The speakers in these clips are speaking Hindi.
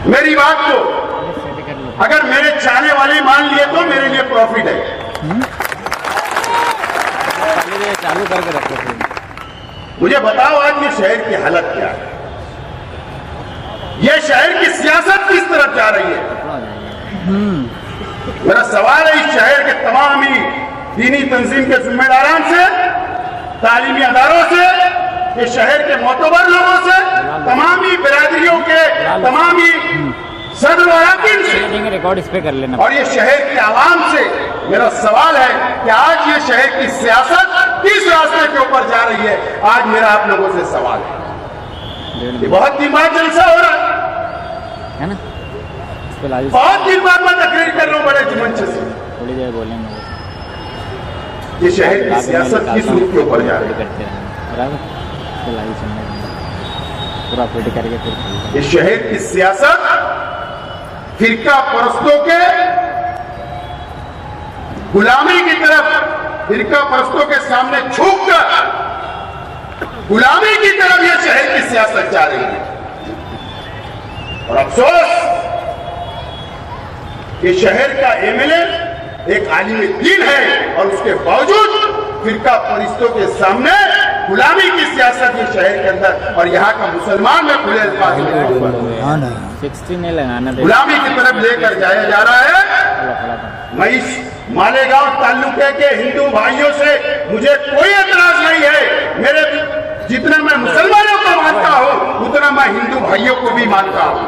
मेरी बात को अगर मेरे चाहने वाले मान लिए तो मेरे लिए प्रॉफिट है। चालू करके रखो। मुझे बताओ आज ये शहर की हालत क्या है, ये शहर की सियासत किस तरफ जा रही है। मेरा सवाल है इस शहर के तमाम ही दीनी तंजीम के जिम्मेदारान से, तालीमी अदारों से, इस शहर के मोतबर लोगों से, तमाम ही बिरादरियों के तमाम ही सदर और अरकान से, रिकॉर्ड इस पे कर लेना। और ये शहर की आवाम से मेरा सवाल है कि आज ये शहर की सियासत किस रास्ते के ऊपर जा रही है। आज मेरा आप लोगों से सवाल है। ये बहुत दिन बाद जलसा हो रहा है ना, बहुत दिन बाद मैं तकरीर कर रहा हूँ बड़े मंच से। थोड़ी देर बोलेंगे ये शहर की सियासत किस रूप के ऊपर जा रही है, पूरा फिट करके फिर ये शहर की सियासत फिरका परस्तों के गुलामी की तरफ, फिरका परस्तों के सामने झुककर गुलामी की तरफ यह शहर की सियासत जा रही है। और अफसोस कि शहर का एमएलए एक आलिम दीन है और उसके बावजूद फिरका परिस्तों के सामने गुलामी की सियासत ये शहर के अंदर, और यहाँ का मुसलमान में खुले अल्फाज में 60 नहीं लगाना, गुलामी की तरफ लेकर जाया जा रहा है। मैं इस मालेगांव ताल्लुके के हिंदू भाइयों से मुझे कोई एतराज नहीं है। मेरे जितना मैं मुसलमानों को मानता हूँ उतना मैं हिंदू भाइयों को भी मानता हूँ,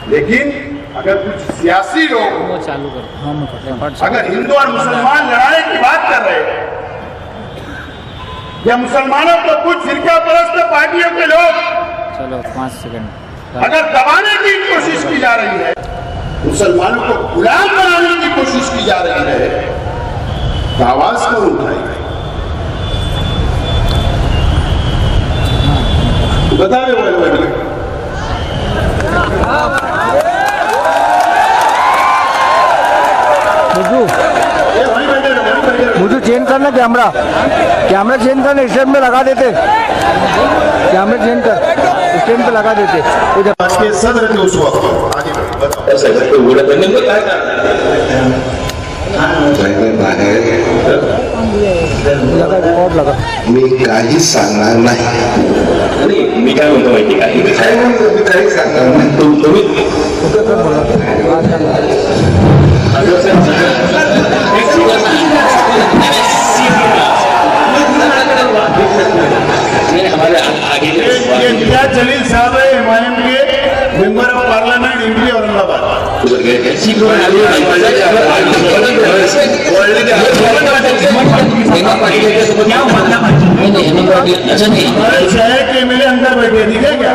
लेकिन अगर कुछ सियासी लोग चालू कर, अगर हिंदू और मुसलमान लड़ाई की बात कर रहे हैं या मुसलमानों को कुछ फिरका परस्त पार्टियों के लोग चलो 5 सेकंड अगर दबाने की कोशिश की जा रही है, मुसलमानों को गुलाम बनाने की कोशिश की जा रही है, तो आवाज कौन उठाएगी? बतावे मुझे चेंज करना कैमरा, कैमरा चेंज करना, स्टैंड में लगा देते, कैमरा चेंज कर स्टैंड पे लगा देते। के सदर थे उस वक्त आगे लगा रिकॉर्ड लगा, मी काही सांगणार नाही। मी काय म्हणतो माहिती का, मी काही सांगणार नाही। तुम्ही ये जलील साहब है एमआईएम के member of parliament MP Aurangabad. शहर के एमएलए अंदर बैठे ठीक है क्या?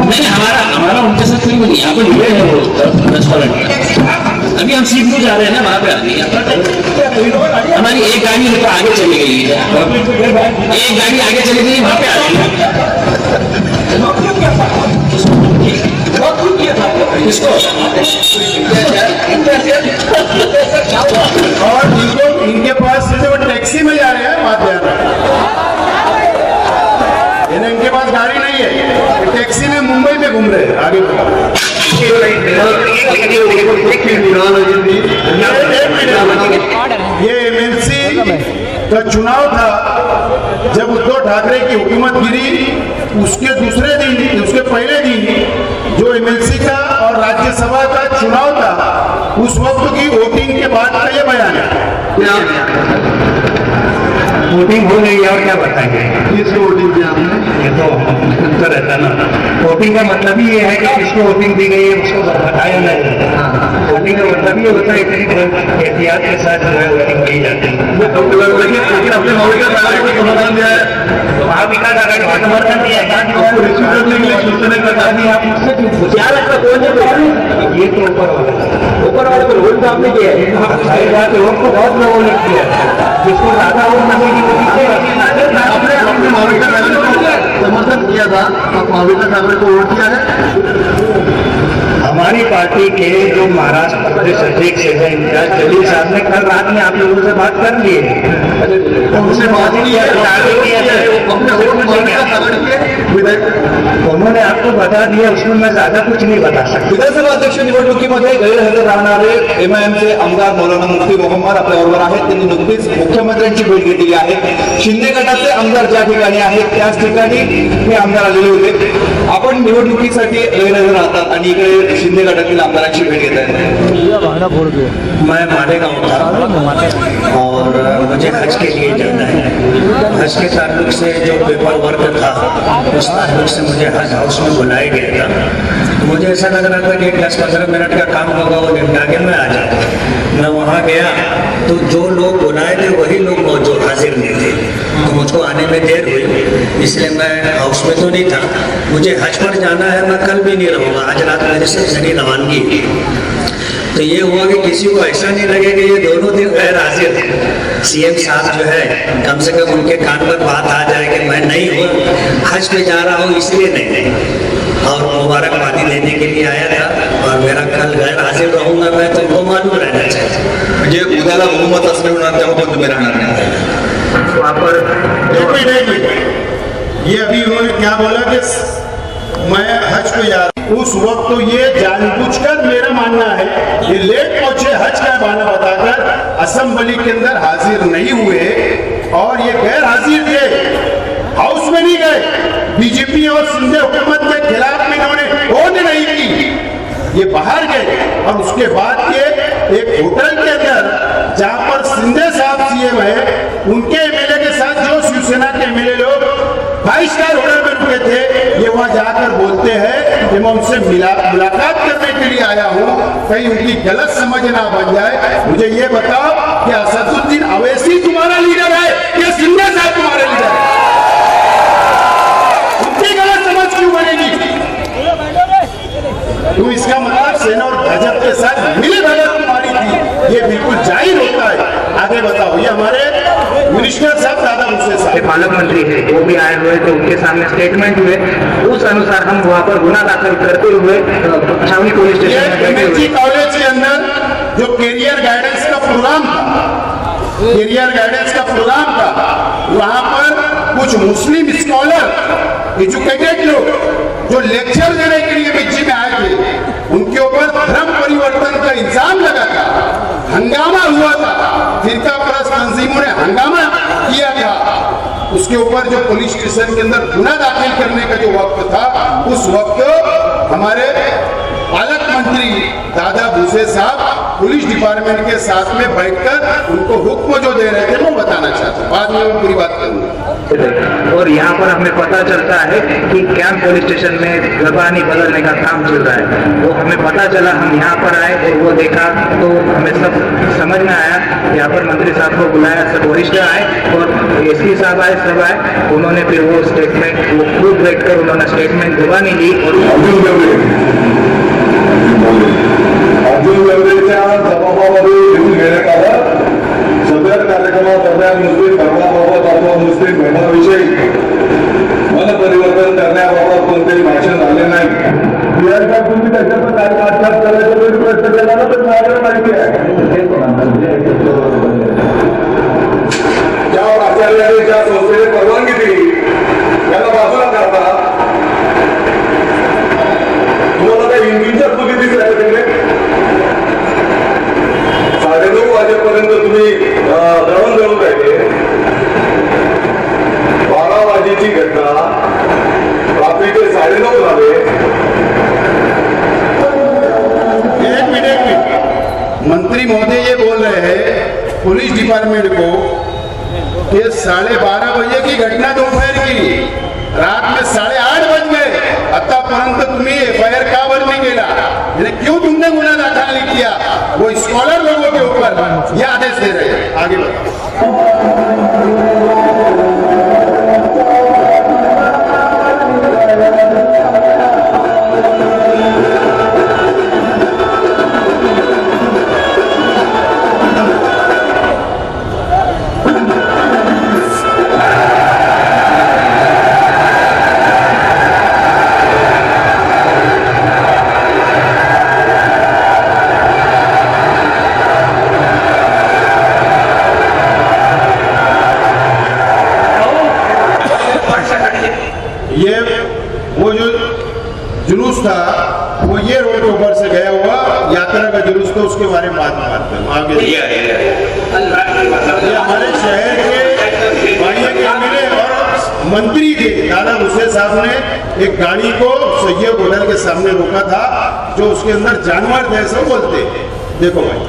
नहीं, हमारा उनके साथ कोई नहीं, यहाँ पर लिए है वो रेस्टोरेंट। अभी हम सीट जा रहे हैं ना, वहाँ पे हमारी एक गाड़ी तो आगे चली गई है, एक गाड़ी आगे चली गई, वहाँ पे आ गई। और जिनको इनके पास से वो टैक्सी में जा रहे हैं वहां ध्यान रखें, इनके पास गाड़ी नहीं है, टैक्सी में मुंबई में घूम रहे हैं। आगे ये एमएलसी का चुनाव था जब उद्धव ठाकरे की हुकूमत गिरी, उसके दूसरे दिन, उसके पहले दिन जो एमएलसी का और राज्यसभा का चुनाव था, उस वक्त की वोटिंग के बाद का ये बयान है। वोटिंग हो गई है और क्या बताएंगे, किसको वोटिंग किया आपने? ये तो रहता ना। वोटिंग का मतलब ही ये है कि किसको वोटिंग दी गई है उसको बताया नहीं। वोटिंग का मतलब ही होता है इतनी एहतियात के साथ जो है वोटिंग की जाती है। लेकिन अपने मौलिक अधिकारों को समर्थन दिया है, महाविकास आघाड़ी का समर्थन दिया है, आप मुझसे क्या लगता है? ये तो ऊपर वाले को वोट तो आपने किया है, सारी बात वोट को बहुत लोगों ने किया है, जिसको ज्यादा वोट मिलेगी आपने महाविकास आघाड़ी को समर्थन किया था, आप महाविकास आघाड़ी को वोट किया है? हमारे हमारी पार्टी के जो महाराष्ट्र प्रदेश अध्यक्ष है इम्तियाज जलील साहब ने कल रात में आप लोगों से बात कर ली है, उनसे बात नहीं उन्होंने आपको बता दिया, उसमें मैं ज्यादा कुछ नहीं बता सकता। विधानसभा अध्यक्ष निवडणुकीमध्ये गैरहजर राहणारे एमआयएमचे आमदार मौलाना मुफ्ती मोहम्मद आपल्याबरोबर आहेत. त्यांनी नुकतीच मुख्यमंत्र्यांची भेट घेतलेली आहे. शिंदे गटाचे आमदार ज्या ठिकाणी आहेत त्याच ठिकाणी हे आमदार आलेले होते. आपण निवडणुकीसाठी गैरहजर राहतात आणि इकडे शिंदे गटातील आमदारांची भेट घेत आहेत. मैं मालेगांव था और मुझे हज के लिए जाना है. हज के ताल्लुक से जो पेपर वर्क था उस ताल्लुक से मुझे हज हाउस में बुलाया गया था. मुझे ऐसा लग रहा था कि 10-15 मिनट का काम होगा, वो निपटा के मैं आ जाऊँ. मैं वहाँ गया तो जो लोग बुलाए थे वही लोग मौजूद हाजिर नहीं थे, तो मुझको आने में देर हुई, इसलिए मैं हाउस में तो नहीं था. मुझे हज पर जाना है, मैं कल भी नहीं रहूँगा. आज रात मेरे से मेरी रवानगी. तो ये हुआ कि किसी को ऐसा नहीं लगे कि ये दोनों दिन गैर हाजिर थे. सीएम साहब जो है कम से कम उनके कान पर बात आ जाए कि मैं नहीं हूँ, हज पे जा रहा हूँ इसलिए नहीं, और मुबारकबादी देने के लिए आया था और मेरा कल गैर हाजिर रहूंगा मैं, तो उनको मालूम रहना चाहिए. म्हणजे उद्याला बहुमत असणे होणार तेव्हा पण तुम्ही राहणार नाही. वहाँ पर ये अभी उन्होंने क्या बोला कि मैं हज पे जा रहा हूं. उस वक्त तो ये जानबूझकर, मेरा मानना है, ये लेट पहुंचे हज का बहाना बताकर असेंबली के अंदर हाजिर नहीं हुए और ये गैर हाजिर थे, हाउस में नहीं गए. बीजेपी और सिंधे हुकूमत के खिलाफ में इन्होंने वोट नहीं की, ये बाहर गए. और उसके बाद ये एक होटल के अंदर जहां पर सिंधे साहब सीएम है, उनके एमएलए के साथ जो शिवसेना के एमएलए लोग 5 स्टार होटल में रुके थे, ये वहां जाकर बोलते हैं कि मैं उनसे मुलाकात करने के लिए आया हूं, कहीं उनकी गलत समझ ना बन जाए. मुझे ये बताओ कि असदुद्दीन अवैसी तुम्हारा लीडर है या सिंधे साहब तुम्हारा लीडर है? उनकी गलत समझ क्यों बनेगी? तुम इसका मतलब सेना और भाजपा के साथ मिली भगत तुम्हारी थी, ये बिल्कुल जाहिर होता है. आगे बताओ. ये हमारे मिनिस्टर साहब दादा भूसे साहब पालक मंत्री है, वो भी आए हुए थे, उनके सामने स्टेटमेंट हुए, उस अनुसार हम वहाँ पर गुना दाखिल करते हुए छावनी पुलिस स्टेशन कॉलेज के अंदर जो कैरियर गाइडेंस का प्रोग्राम था, वहां पर कुछ मुस्लिम स्कॉलर, एजुकेटेड लोग जो लेक्चर देने के लिए बीच में आए थे, उनके ऊपर धर्म परिवर्तन का इल्जाम लगा था, हंगामा हुआ था, फिरका परस्त तंजीमों ने हंगामा किया था. उसके ऊपर जो पुलिस स्टेशन के अंदर गुना दाखिल करने का जो वक्त था, उस वक्त हमारे पालक मंत्री दादा भूसे साहब पुलिस डिपार्टमेंट के साथ में बैठकर उनको हुक्म जो दे रहे थे वो बताना चाहता हूँ. बाद में मैं पूरी बात करूंगा. और यहाँ पर हमें पता चलता है कि कैंप पुलिस स्टेशन में जबानी बदलने का काम चल रहा है. वो हमें पता चला, हम यहाँ पर आए और वो देखा तो हमें सब समझ में आया. यहाँ पर मंत्री साहब को बुलाया, सब वरिष्ठ आए और एसपी साहब आए, सब आए. उन्होंने फिर वो स्टेटमेंट, वो खुद बैठकर उन्होंने स्टेटमेंट जुबानी दी. अर्जुन गर्वेच्या जबाबामध्ये लिहून घेण्यात आलं. सदर कार्यक्रमादरम्यान मुस्लिम धर्माबाबत अथवा मुस्लिम धर्माविषयी मन परिवर्तन करण्याबाबत कोणतेही भाषण झाले नाही. तुम्ही त्याच्यावर काय आक्षेप करायचा प्रयत्न केला ना, तर माझ्याला माहिती आहे. ज्या आचार्याने ज्या संस्थेने परवानगी दिली त्याला बाजूला करता. तुम्हाला काही हिंदीच्या चुकी दिसल्या का तिकडे? 9:30 वाजेपर्यंत तुम्ही दळण दळून राहिले. 12 वाजेची घटना, रात्रीचे 9:30 झाले. एक मिनट. मंत्री महोदय ये बोल रहे हैं पुलिस डिपार्टमेंट को कि 12:30 बजे की घटना दोपहर की, रात में 8:30 बज गए. आतापर्यंत तुम्ही एफआईआर का वर नहीं केला? क्यों तुमने गुना दाखिल नहीं किया? वो स्कॉलर लोगों के ऊपर ये आदेश दे रहे हैं. आगे था वो ये रोड ऊपर से गया हुआ यात्रा का जुलूस, तो उसके बारे में बात करते हैं आगे। ये हमारे शहर के वाणिया के एमएलए और मंत्री थे दादा हुसैन साहब ने एक गाड़ी को सैयद होटल के सामने रोका था, जो उसके अंदर जानवर थे ऐसा बोलते। देखो भाई,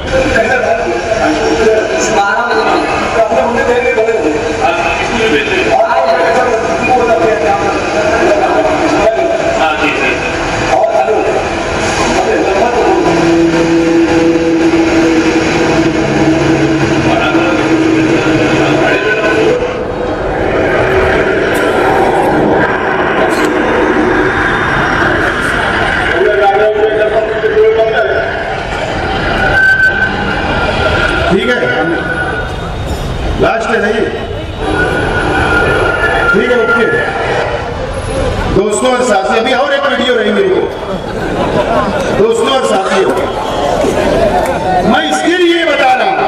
ठीक है, लास्ट है नहीं, ठीक है, ओके। दोस्तों और साथियों, अभी और एक वीडियो रहेंगे वो। दोस्तों और साथियों, मैं इसके लिए बता रहा हूं,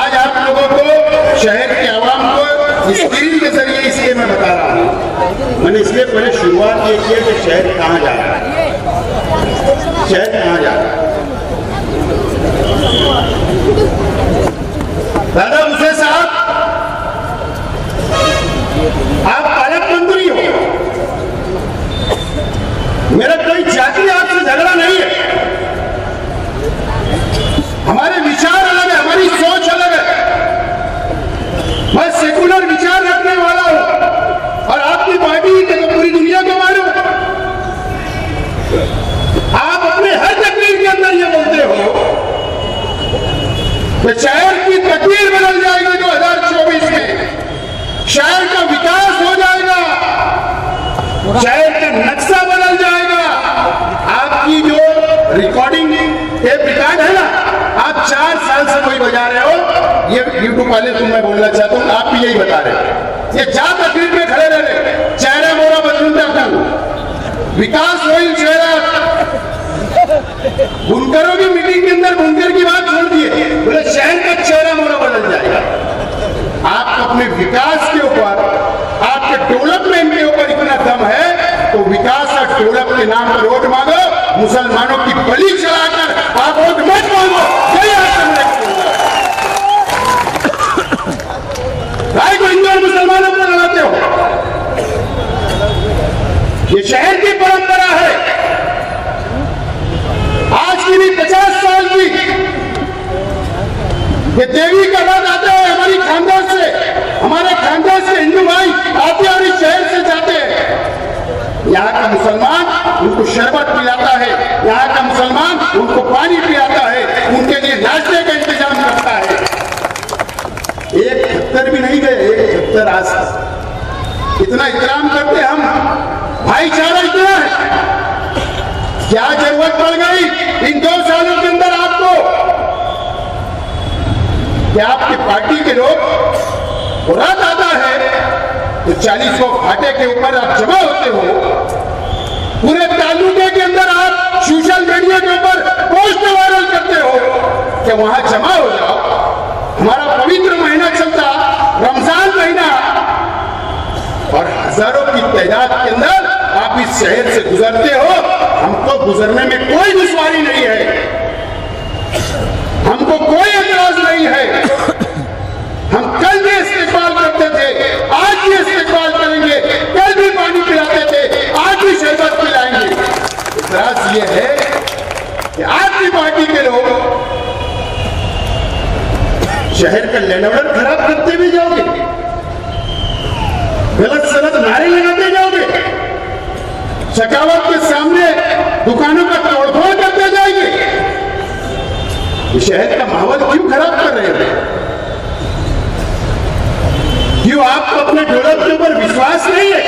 आज आप लोगों को, शहर के आवाम को स्क्रीन के जरिए इसलिए मैं बता रहा हूं। मैंने इसलिए पहले शुरुआत ये की कि शहर कहां जा रहा है, शहर कहां जा रहा है। दादा हुसैन साहब, आप पालक मंत्री हो, मेरा कोई जाति आपसे झगड़ा नहीं है, हमारे विचार अलग है, हमारी सोच अलग है, मैं सेकुलर विचार रखने वाला हूं और आपकी पार्टी के तो पूरी दुनिया को मालूम। आप अपने हर तकरीर के अंदर ये बोलते हो कि शहर की तकदीर बदल जाएगी 2024 में, शहर का विकास हो जाएगा, शहर का नक्शा बदल जाएगा। आपकी जो रिकॉर्डिंग टेप रिकॉर्ड है ना, आप 4 साल से कोई बजा रहे हो, ये यूट्यूब वाले तुम मैं बोलना चाहता हूँ, आप भी यही बता रहे हो। ये 4 तकरीर में खड़े रहे, चेहरा मोरा बदलता था, विकास हो चेहरा। बुनकरों की मीटिंग के अंदर बुनकर की बात छोड़ दिए, बोले शहर का चेहरा मोरा बदल जाएगा। आप अपने विकास के ऊपर, आपके डेवलपमेंट के ऊपर इतना दम है तो विकास और डेवलप के नाम पर वोट मांगो, मुसलमानों की बलि चलाकर आप वोट मत मांगो। यही आपसे मैं भाई को हिंदू और मुसलमानों को लड़ाते हो, ये शहर की परंपरा है, आज की भी 50 साल की। ये देवी का रात आता है हमारी खानदान से, हमारे खानदान से हिंदू भाई आते और इस शहर से जाते हैं। यहाँ का मुसलमान उनको शरबत पिलाता है, यहाँ का मुसलमान उनको पानी पिलाता है, उनके लिए नाश्ते का इंतजाम करता है। एक पत्थर भी नहीं गए, एक पत्थर आज इतना एहतराम करते हम, भाईचारा इतना है। क्या जरूरत पड़ गई इन 2 सालों के अंदर आपको कि आपकी पार्टी के लोग, रात आता है तो 40 लोग फाटे के ऊपर आप जमा होते हो, पूरे तालुके के अंदर आप सोशल मीडिया के ऊपर पोस्ट वायरल करते हो कि वहां जमा हो जाओ। हमारा पवित्र महीना चलता, रमजान महीना, और हजारों की तादाद के अंदर आप इस शहर से गुजरते हो। हमको गुजरने में कोई दुश्वारी नहीं है, हमको कोई एतराज नहीं है। हम कल भी इस्तेमाल करते थे, आज भी इस्तेमाल करेंगे, कल भी पानी पिलाते थे, आज भी शरबत पिलाएंगे। एतराज ये है कि आपकी पार्टी के लोग शहर का लैंड ऑर्डर खराब करते भी जाओगे, गलत सलत नारे लगाते जाओगे, शकावत के सामने दुकानों का तोड़फोड़ करते जाएंगे। शहर का माहौल क्यों खराब कर रहे हैं? क्यों आपको अपने डेवलप के ऊपर विश्वास नहीं है?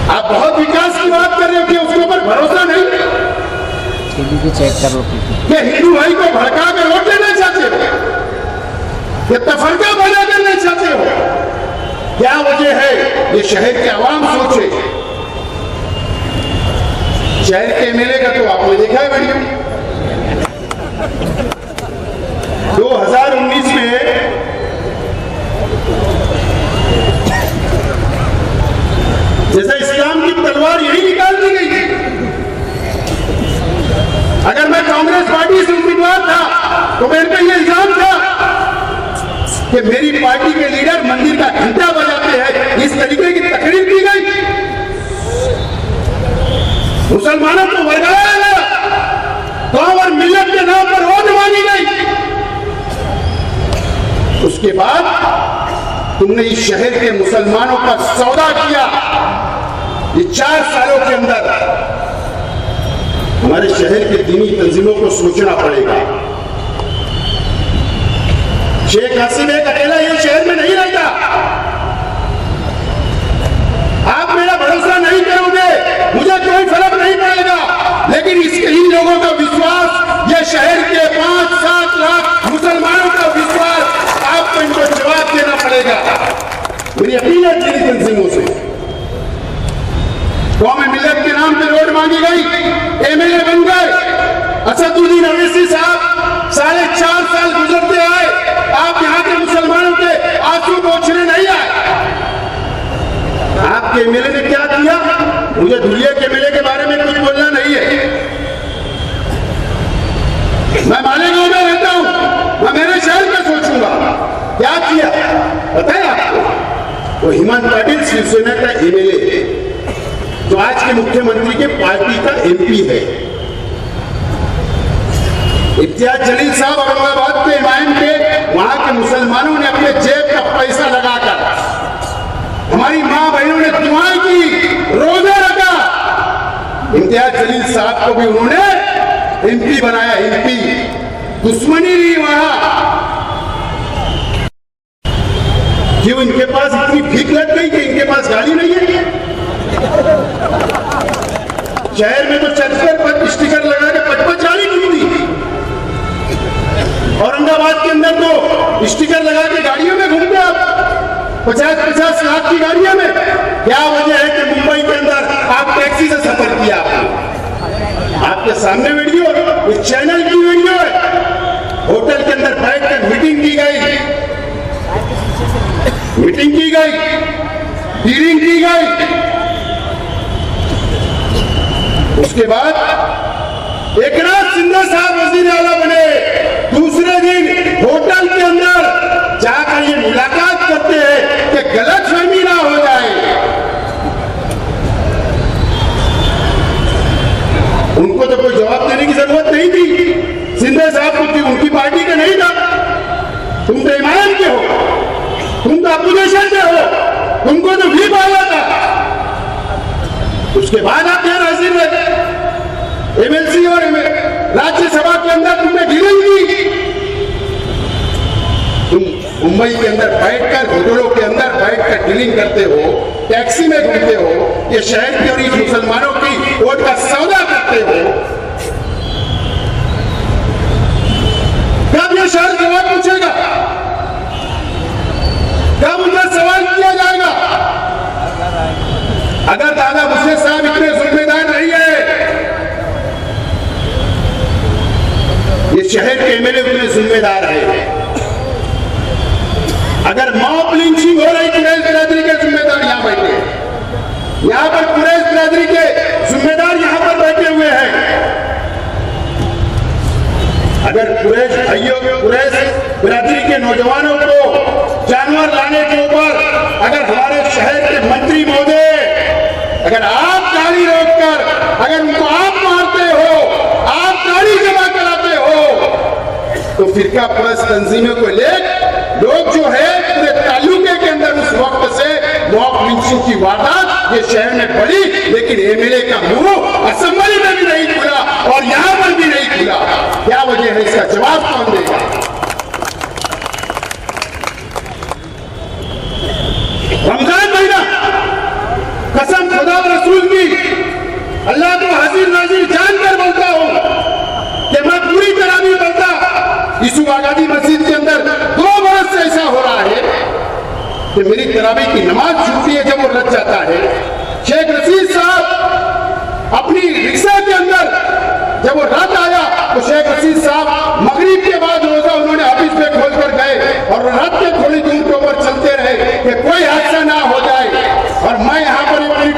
आप बहुत विकास की बात कर रहे हो कि उसके ऊपर भरोसा नहीं है? चेक करो क्या हिंदू भाई को भड़का कर वोट देना चाहते हो? ये तफरका पैदा करना चाहते हो? क्या वजह है? ये शहर के आवाम सोचे। शहर के एमएलए का तो आपने देखा है वीडियो, 2019 में जैसे इस्लाम की तलवार यही निकाल दी गई थी। अगर मैं कांग्रेस पार्टी से उम्मीदवार था तो मेरे पे ये इल्जाम था कि मेरी पार्टी के लीडर मंदिर का घंटा बजाते हैं, इस तरीके की तकरीर की गई। मुसलमानों को वर्गाया गया, कौम और मिल्लत के नाम पर वोट मांगी गई। उसके बाद तुमने इस शहर के मुसलमानों का सौदा किया। ये 4 सालों के अंदर हमारे शहर के दीनी तंजीमों को सोचना पड़ेगा। शेख हसीन एक अकेला ये शहर में नहीं रहता। आप मेरा भरोसा नहीं करोगे, मुझे कोई फर्क नहीं पड़ेगा, लेकिन इसके इन लोगों का विश्वास, ये शहर के 5-7 लाख मुसलमानों का विश्वास, आपको इनको जवाब देना पड़ेगा। मेरी अपील है दीनी तंजीमों से, कौम मिल्लत के नाम पे वोट मांगी गई, एमएलए बन गए। असदुद्दीन अवैसी साहब 4.5 साल गुजरते आए, आप यहाँ के मुसलमानों के आंसू पोंछने नहीं आए। आपके एमएलए ने क्या किया? मुझे धुलिया के एमएलए के बारे में कुछ बोलना नहीं है। मैं मालेगांव में रहता हूं, मैं मेरे शहर का सोचूंगा। क्या किया पता है आपको? वो हेमंत पाटिल शिवसेना का एमएलए है, जो आज के मुख्यमंत्री के पार्टी का एमपी है। इम्तियाज जलील साहब औरंगाबाद के इमाम के, वहां के मुसलमानों ने अपने जेब का पैसा लगाकर, हमारी मां बहनों ने दुआएं की, रोजा रखा। इम्तियाज जलील साहब को भी उन्होंने एमपी बनाया। एमपी दुश्मनी नहीं वहां। क्यों? इनके पास इतनी भीख लग गई कि इनके पास गाड़ी नहीं है। शहर में तो छत पर स्टिकर लगा के 55 गाड़ी घूमती। औरंगाबाद के अंदर तो स्टिकर लगा के गाड़ियों में घूमते आप, 50-50 लाख की गाड़ियों में। क्या वजह है कि मुंबई के अंदर आप टैक्सी से सफर किया? आपके सामने वीडियो, इस चैनल की वीडियो है। होटल के अंदर बैठकर मीटिंग की गई, हीयरिंग की गई। उसके बाद एकनाथ शिंदे साहब वजीर आला बने। दूसरे दिन होटल के अंदर जाकर ये मुलाकात करते हैं कि गलतफहमी ना हो जाए। उनको तो कोई जवाब देने की जरूरत नहीं थी। शिंदे साहब को उनकी पार्टी का नहीं था। तुम तो इमाम के हो, तुम तो अपोजिशन के हो, तुमको तो भी पाया था। उसके बाद आप यहाँ हाजिर रहे। एमएलसी और राज्यसभा के अंदर तुमने गिरिंग की। तुम मुंबई के अंदर बैठकर, होटलों के अंदर बैठकर डीलिंग करते हो, टैक्सी में घूमते हो, ये शहर की और इस मुसलमानों की वोट का सौदा करते हो। कब ये शहर जवाब पूछेगा? कब उनका सवाल किया जाएगा? अगर दादा मुझसे साहब इतने जिम्मेदार नहीं है, ये शहर के एमएलए उतने जिम्मेदार है। अगर मॉब लिंचिंग हो रही, कुरैश बिरादरी के जिम्मेदार यहां बैठे हैं। यहां पर कुरैश बिरादरी के जिम्मेदार यहां पर बैठे हुए हैं। अगर कुरैश भाइयों, कुरैश बिरादरी के नौजवानों को जानवर लाने के ऊपर अगर हमारे शहर के मंत्री महोदय, अगर आप गाड़ी रोककर, अगर उनको आप मारते हो, आप गाड़ी जमा कराते हो, तो फिरका परस्त तंजीमों को ले लोग जो है पूरे तालुके के अंदर उस वक्त से मॉब लिंचिंग की वारदात ये शहर में पड़ी, लेकिन एमएलए का मुंह असेंबली में भी नहीं खुला और यहां पर भी नहीं खुला। क्या वजह है? इसका जवाब कौन देगा? रमजान महीना, कसम खुदा और रसूल की, अल्लाह को हाजिर नाजिर जानकर बोलता हूं कि मैं पूरी तरह नहीं बोलता। यूसुफ आगादी मस्जिद के अंदर 2 बरस से ऐसा हो रहा है कि मेरी तरावी की नमाज छूटती है जब वो रच जाता है। शेख रशीद साहब अपनी रिक्शा के अंदर जब वो रात आया तो शेख रशीद साहब मगरिब के बाद रोजा उन्होंने ऑफिस में खोलकर गए और रात के थोड़ी दूर के ऊपर चलते रहे कि कोई हादसा ना हो जाए। और मैं यहाँ पर अपनी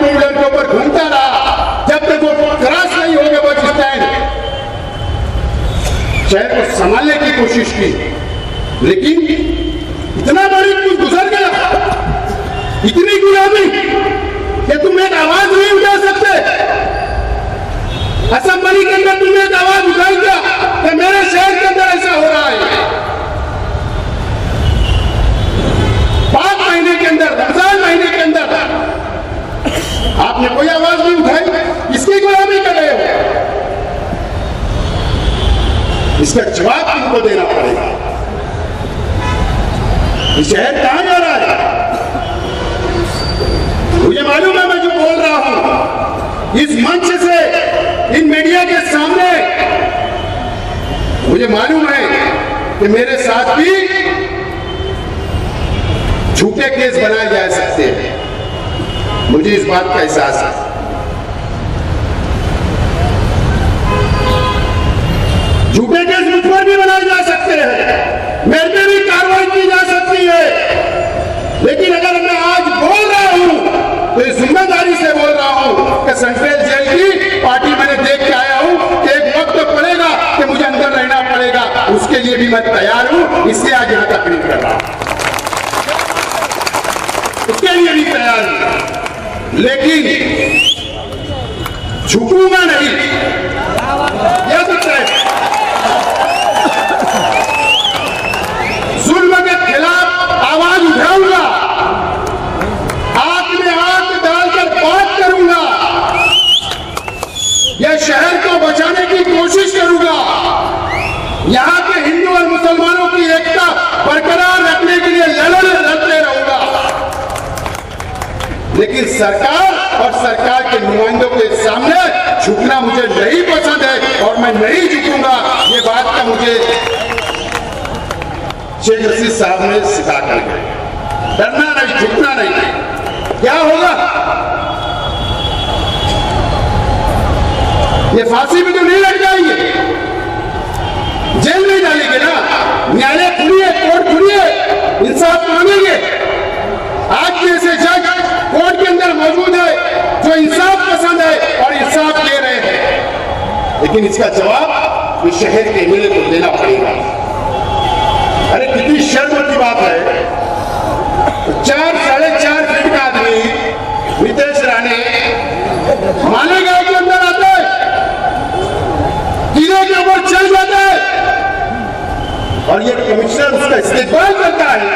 की, लेकिन इतना बड़ी कुछ गुजर गया, इतनी गुलामी कि तुम एक आवाज नहीं उठा सकते। असेंबली के अंदर तुमने एक आवाज उठाई क्या कि मेरे शहर के अंदर ऐसा हो रहा है। 5 महीने के अंदर, रमजान महीने के अंदर आपने कोई आवाज नहीं उठाई, किसकी गुलामी कर रहे हो? इसका जवाब तुमको देना पड़ेगा। ये शहर कहां जा रहा है? मुझे मालूम है मैं जो बोल रहा हूं इस मंच से, इन मीडिया के सामने, मुझे मालूम है कि मेरे साथ भी झूठे केस बनाए जा सकते हैं, मुझे इस बात का एहसास है। झूठे केस मुझ पर भी बनाए जा सकते हैं, मेरे पे भी कार्रवाई की जा सकती है, लेकिन अगर मैं आज बोल रहा हूं तो इस जिम्मेदारी से बोल रहा हूं कि सेंट्रल जेल की पार्टी मैंने देख के आया हूं कि एक वक्त तो पड़ेगा कि मुझे अंदर रहना पड़ेगा, उसके लिए भी मैं तैयार हूं, इसलिए आज यहां तकलीफ कर रहा हूं, उसके लिए भी तैयार हूं, लेकिन झुकूंगा नहीं, यह तो तय है। जुल्म के खिलाफ आवाज उठाऊंगा, आंख में आंख डालकर बात करूंगा, यह शहर को बचाने की कोशिश करूंगा, यहां के हिंदू और मुसलमानों की एकता बरकरार रखने के लिए लड़ते रहूंगा, लेकिन सरकार और सरकार के नुमाइंदों के सामने झुकना मुझे नहीं पसंद है और मैं नहीं झुकूंगा। ये बात का मुझे शेख रशीद साहब ने सिखा कर गए, डरना नहीं, झुकना नहीं। क्या होगा? ये फांसी में तो नहीं लग जाएंगे, जेल में डालेंगे ना, न्यायालय खुलिए, कोर्ट खुलिए, इंसाफ मांगेंगे। आज जैसे जज कोर्ट के अंदर मौजूद है जो इंसाफ पसंद है और इंसाफ दे रहे हैं, लेकिन इसका जवाब इस शहर के एमएलए को देना पड़ेगा। अरे कितनी शर्म की बात है, 4-4.5 फीट का आदमी नितेश राणे मालेगांव के अंदर आता है, किले के ऊपर चल जाता है और ये कमिश्नर उसका इस्तेमाल करता है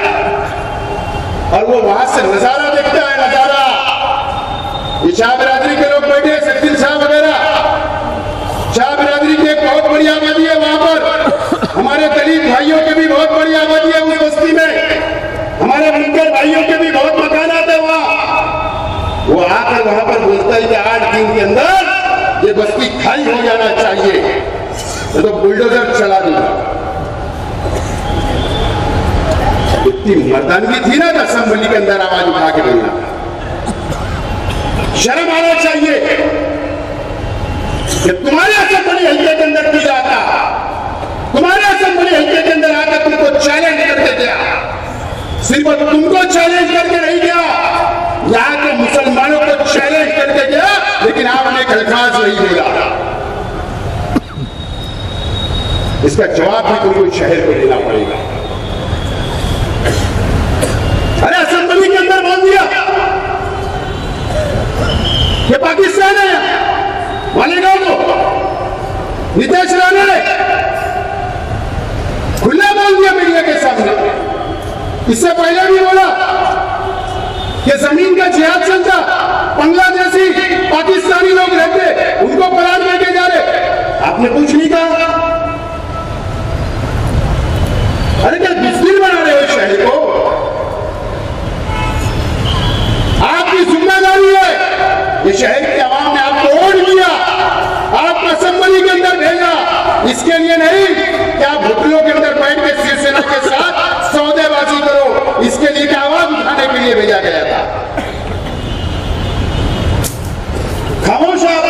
और वो वहां से नजारा देखता है, नजारा। ये शाह बिरादरी के लोग बैठे, सचिन शाह वगैरह, शाह बिरादरी की एक बहुत बड़ी आबादी है वहां पर, हमारे दलित भाइयों की भी बहुत बड़ी आबादी है उस बस्ती में, हमारे बुनकर भाइयों के भी बहुत मकानात है वहां। वो आकर वहां पर बोलता है कि 8 दिन के अंदर ये बस्ती खाली हो जाना चाहिए, तो बुलडोजर चला दूंगा। इतनी मर्दानगी थी ना असेंबली के अंदर आवाज उठा के बोलना, शर्म आना चाहिए कि तुम्हारे असेंबली हल्के के अंदर भी जाता, तुम्हारे असेंबली हल्के के अंदर आकर तुमको चैलेंज करके दिया, सिर्फ तुमको चैलेंज करके नहीं गया, यहां के मुसलमानों को चैलेंज करके गया, लेकिन आपने एक अल्फाज नहीं बोला। इसका जवाब भी तुमको शहर को देना पड़ेगा। अरे असेंबली के अंदर बोल दिया ये पाकिस्तान है, मालेगांव को नितेश राणे ने खुला बोल दिया मीडिया के सामने। इससे पहले भी बोला कि जमीन का जिहाद चलता, बांग्लादेशी पाकिस्तानी लोग रहते, उनको पलायन लेके जा रहे, आपने कुछ नहीं कहा। अरे क्या दुश्मन बना रहे हो शहर को? आपकी जिम्मेदारी है, ये शहर के आवाम ने आपको वोट दिया, आपको असेंबली के अंदर भेजा, इसके लिए नहीं कि आप होटलों के अंदर बैठ के शिवसेना के साथ सौदेबाजी करो, इसके लिए आवाज उठाने के लिए भेजा गया था। खामोश आप,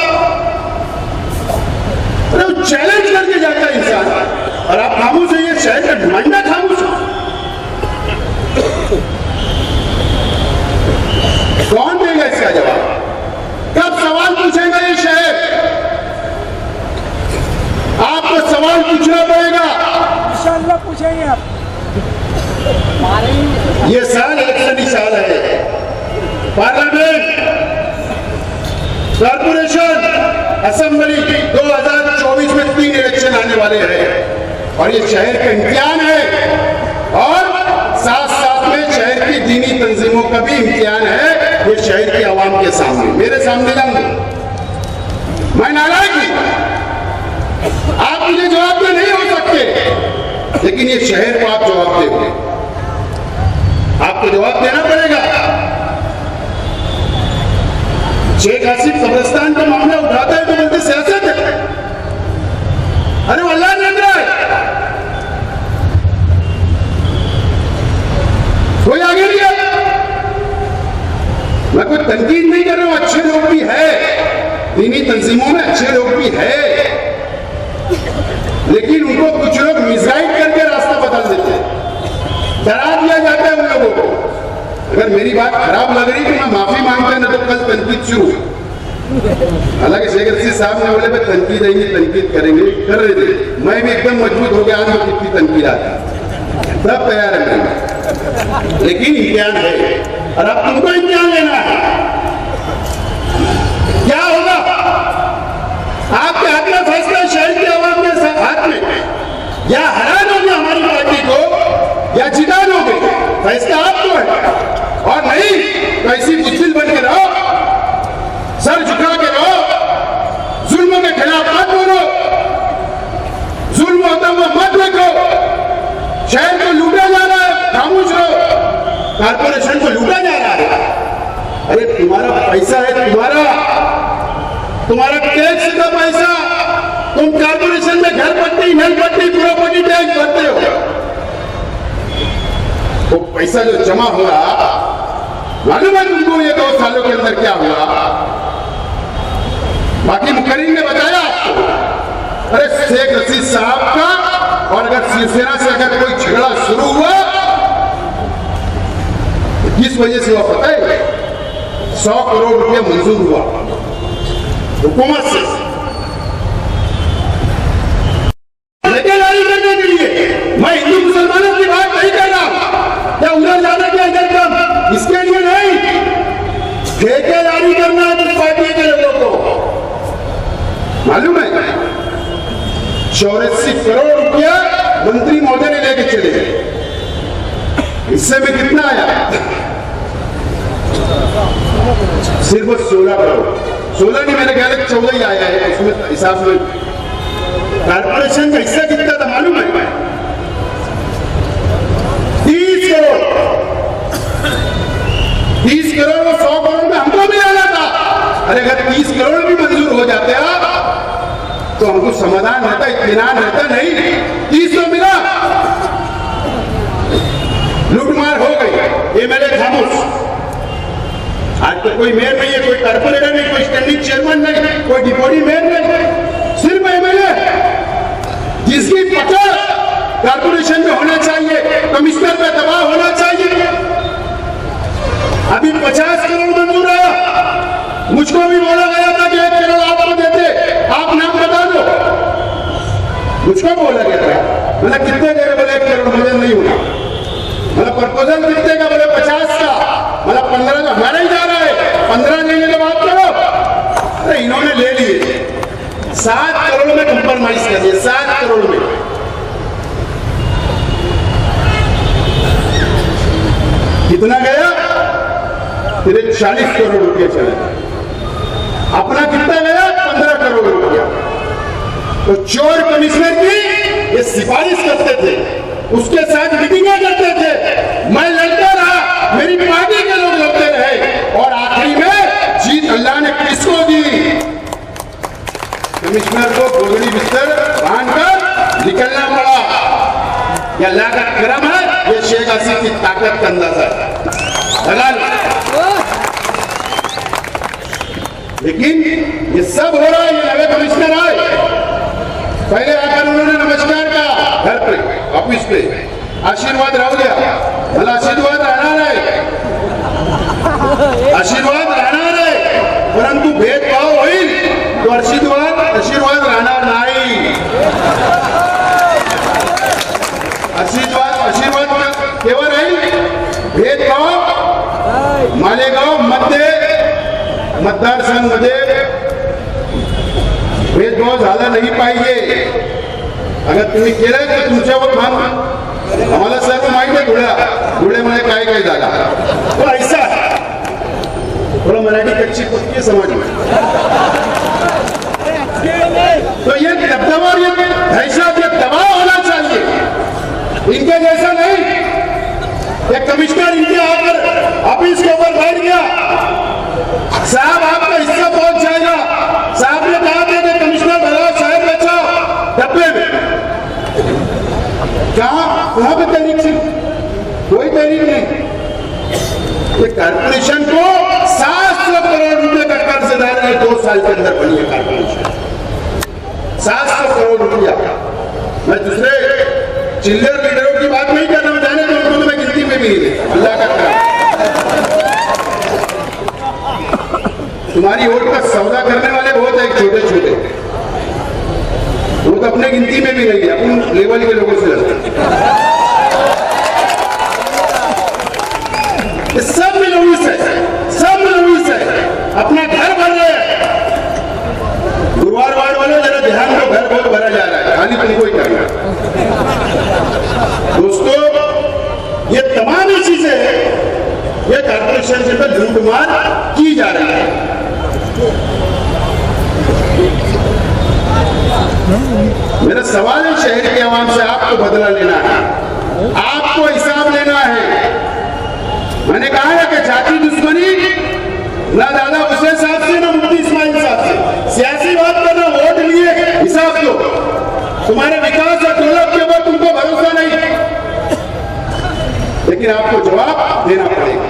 चैलेंज करके ये साल इलेक्शनी साल है। पार्लियामेंट, कॉर्पोरेशन, असेंबली 2024 में 3 इलेक्शन आने वाले हैं और ये शहर का इम्तिहान है और साथ साथ में शहर की दीनी तंजीमों का भी इम्तिहान है। ये शहर की आवाम के सामने, मेरे सामने ना मैं नाराज हूं, आप मुझे जवाब में नहीं हो सकते, लेकिन ये शहर को आप जवाब देंगे, आपको जवाब देना पड़ेगा। शेख हसीब कब्रिस्तान का मामला उठाता है तो बोलते सियासत है। अरे वो अल्लाह जान रहा है, कोई आगे नहीं है। मैं कोई तनकीद नहीं कर रहा हूं, अच्छे लोग भी है, दीनी तंजीमों में अच्छे लोग भी है, लेकिन उनको कुछ लोग मिसगाइड करके रास्ता बदल देते हैं, डरा दिया जाता है उन लोगों को। अगर मेरी बात खराब लग रही तो मैं माफी मांगता, नहीं तो कल तनकीद शुरू। हालांकि शेख रशीद साहब ने बोले भाई तनकीद आएंगे, तनकीद करेंगे, कर रहे थे, मैं भी एकदम मजबूत हो गया, आज में कितनी तनकीद आती सब तैयार है मैं, लेकिन इम्तिहान है और अब तुमको इम्तिहान लेना है। क्या होगा आपके हाथ में फैसला, शहर की आवाम के हाथ में, या हरा दोगे हमारी पार्टी को या जिता दोगे, फैसला आपको है। और नहीं तो ऐसी बुद्धिल बन के रहो, सर झुका के रहो, जुल्म के खिलाफ मत बोलो, जुल्म होता हुआ मत देखो, शहर को लूटा जा रहा है खामोश रहो, कारपोरेशन को लूटा जा रहा है। अरे तुम्हारा पैसा है, तुम्हारा टैक्स का पैसा, तुम कारपोरेशन में घर पट्टी, नल पट्टी, प्रॉपर्टी टैक्स भरते हो, वो पैसा जो जमा हो रहा, मालूम है तुमको ये 2 सालों के अंदर क्या हुआ? बाकी मुकर्रीन ने बताया आपको। अरे शेख रशीद साहब का और अगर शिवसेना से अगर कोई झगड़ा शुरू हुआ तो किस वजह से हुआ पता है? 100 करोड़ रुपया मंजूर हुआ हुकूमत से ठेकेदारी करने के लिए। मैं हिंदू मुसलमानों की बात नहीं कर रहा, क्या उधर जाना क्या इधर कम, इसके लिए नहीं, ठेकेदारी करना है इस पार्टी के लोगों को। मालूम है 84 करोड़ रुपया मंत्री महोदय ने लेके चले गए, इससे में कितना आया? सिर्फ 16 करोड़, 16 नहीं, मेरे ख्याल 14 ही आया है उसमें हिसाब में। कारपोरेशन का हिस्सा कितना था मालूम है? 30 करोड़। 30 करोड़ और 100 करोड़ में हमको भी आना था। अरे अगर 30 करोड़ भी मंजूर हो जाते तो हमको समाधान रहता, इत्मीनान रहता, नहीं 30 तो मिला, लूटमार हो गई, एमएलए खामोश। आज तो कोई मेयर नहीं है, कोई कारपोरेटर नहीं, कोई स्टैंडिंग चेयरमैन नहीं, कोई डिप्टी मेयर नहीं, सिर्फ एमएलए, जिसकी पकड़ कारपोरेशन में होना चाहिए, कमिश्नर पे दबाव होना चाहिए। अभी 50 करोड़ मंजूर आया, मुझको भी बोला गया था कि 1 करोड़ आपको देते, आप नाम बता दो, मुझको बोला गया था। मतलब कितने दे रहे? बोले 1 करोड़, मुझे नहीं हुआ। मतलब प्रपोजल कितने का? बोले 50 का, मतलब 15 का हमारा ही जा रहा है, 15 लेंगे तो बात करो। अरे इन्होंने ले लिए, 7 करोड़ में कंप्रोमाइज कर दिए, 7 करोड़ में। कितना गया? फिर 40 करोड़ रुपये चले, अपना कितना गया? 15 करोड़ रुपया। तो चोर कमिश्नर की ये सिफारिश करते थे, उसके साथ मीटिंगें करते थे, मैं लड़ता रहा, मेरी पार्टी के लोग लड़ते रहे, और आखिरी में जीत अल्लाह ने किसको दी? कमिश्नर को गोदड़ी बिस्तर बांधकर निकलना पड़ा। ये अल्लाह का करम है, ये शेख हसीब की ताकत का अंदाजा है। लेकिन ये सब हो रहा है, ये नए कमिश्नर आए, पहले आकर उन्होंने नमस्कार कहा घर पे, ऑफिस पे, आशीर्वाद रह गया, भला आशीर्वाद रहना रहे, आशीर्वाद रहना रहे, परंतु भेदभाव हुई तो आशीर्वाद रहना नहीं, आशीर्वाद मालेगाव मध्य मतदारसंघमध्ये भेदभाव झाला नाही पाहिजे. अगर तुम्ही केलं तर तुमच्यावर भान आम्हाला सर्व माहिती आहे. धुळ्यामध्ये काय काय झाला तो ऐसा थोड़ा मराठी कच्ची पक्की समझ में. तो ये दबदबा और ये दहशत ये दबाव होना चाहिए. इनके जैसा नहीं. ये कमिश्नर इनके आकर ऑफिस के ऊपर बैठ गया, साहब आपका हिस्सा पहुंच जाएगा. साहब ने कहा था कि कमिश्नर भला साहब बचाओ डब्बे में. कहां पे तहरीक थी? कोई तहरीक नहीं. ये कारपोरेशन को 700 करोड़ रुपए का कर्जदार है. 2 साल के अंदर बनी है कारपोरेशन. 700 करोड़ रुपया. मैं दूसरे चिल्लर लीडरों की बात नहीं कर रहा हूं. जाने तो उनको तो मैं गिनती में भी नहीं देता. अल्लाह का करम. तुम्हारी वोट का सौदा करने वाले बहुत है छोटे छोटे. वो तो अपने गिनती में भी नहीं है. अपन लेवल के लोगों से लड़ते. सब मिलूस है, सब मिलूस है. अपना घर भर रहे हैं. गुरुवार वार्ड वाले जरा ध्यान दो, घर बहुत भरा जा रहा है. खाली तुमको ही करना है. दोस्तों ये तमाम ही चीजें ये कारपोरेशन के अंदर लूटमार की जा रही है. मेरा सवाल है शहर के आवाम से, आपको बदला लेना है, आपको हिसाब लेना है. मैंने कहा है कि जाति दुश्मनी ना दादा हुसैन साहब से ना मुफ्ती इस्माइल साहब से. सियासी बात करना, वोट लिए हिसाब दो. तुम्हारे विकास और डेवलप के ऊपर तुमको भरोसा नहीं, लेकिन आपको जवाब देना पड़ेगा.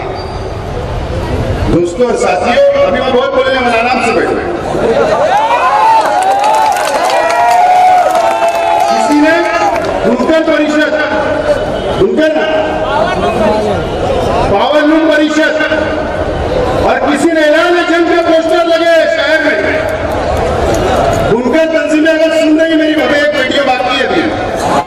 दोस्तों और साथियों, अभी मैं बहुत